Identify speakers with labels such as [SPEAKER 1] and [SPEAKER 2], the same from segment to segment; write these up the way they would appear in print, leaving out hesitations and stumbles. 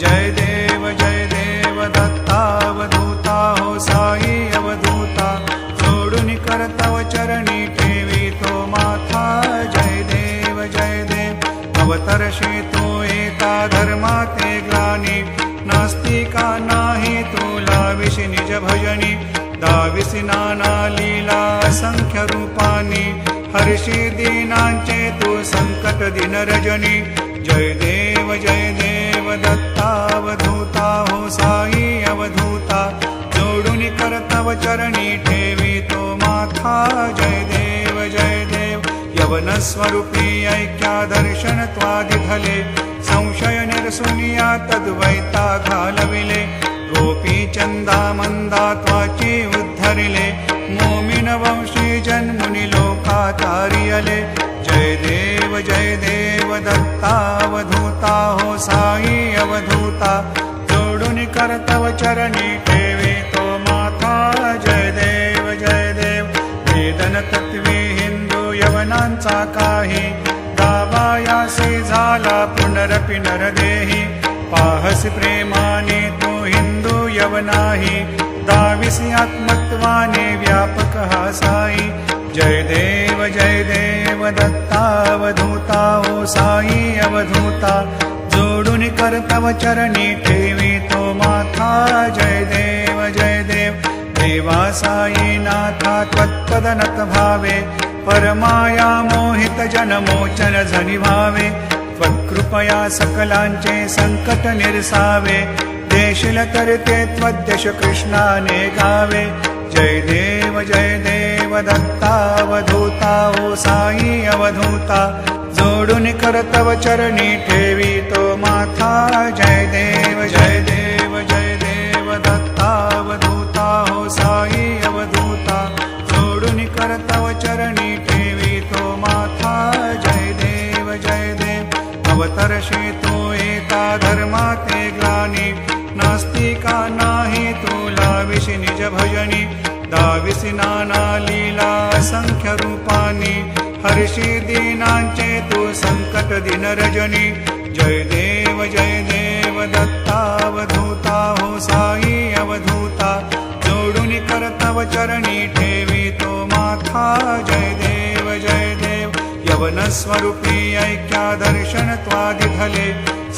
[SPEAKER 1] जय देव दत्तावधूता हो साई अवधूता जोडून करतव चरणी ठेवी तो माथा जय देव अवतरशी तू एका धर्माते ग्लानी नास्तिका नाही तू लाविशी निज भजनी दाविसी नाना लीला असंख्य रूपानी हर्षी दीनांचे तू संकट दिन रजनी जय देव दत्तावधूता हो साई अवधूता जोडून करतव चरणी ठेवी तो माथा जय देव यवन स्वरूपी ऐक्या दर्शन त्वादिधले संशय निरसुनिया तद्वैता घालविले गोपी चंदा मंदा त्वाची उद्धरिले मोमिन वंशी जन्मुनी लोका तारियले जय देव दत्तावधूता हो साई अवधूता जोडून करतव चरणी ठेवी तो माथा जय देव वेदन तत्वी हिंदू यवनांचा काही दावायासी झाला पुनरपि नरदेही पाहसी प्रेमाने तू हिंदू यवनाही दाविसी आत्मत्वाने व्यापक हा साई जय देव दत्तावधूता हो साई अवधूता जोडून करतव चरणी ठेवी तो माथा जय देव देवा साई नाथा त्वत्पदनत भावे परमाया मोहित जनमोचन झनी भावे त्वत्कृपया सकलांचे संकट निरसावे देशील करते त्वद्यश कृष्णाने गावे जय देव दत्तावधूता हो साई अवधूता जोडून करतव चरणी ठेवी तो माथा जय देव दत्तावधूता हो साई अवधूता जोडून करतव चरणी ठेवी तो माथा जय देव अवतरशी तू एका धर्माते ग्लानी नास्तिका नाही तू लाविशी निज भजनी दाविसी नाना लीला असंख्य रूपानी हर्षी दीनांचे तू संकट दिन रजनी जय देव दत्तावधूता हो साई अवधूता जोडून करतव चरणी ठेवी तो माथा जय देव यवन स्वरूपी ऐक्या दर्शन त्वादिधले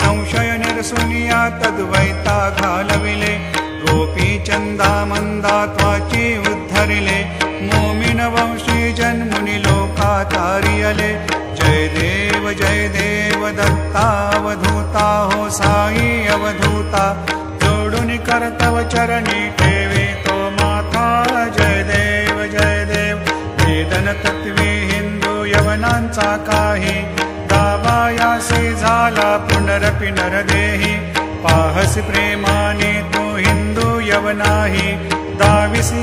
[SPEAKER 1] संशय निरसुनिया तद्वैता घालविले गोपी चंदा मंदा त्वाची उद्धरिले मोमिन वंशी जन्मुनी लोका तारियले जय देव दत्तावधूता हो साई अवधूता जोडून करतव चरणी ठेवी तो माथा जय देव वेदन तत्वी हिंदू यवनांचा काही दावायासी झाला पुनरपि नरदेही पाहसी प्रेमाने तू हिंदू यवनाही दाविसी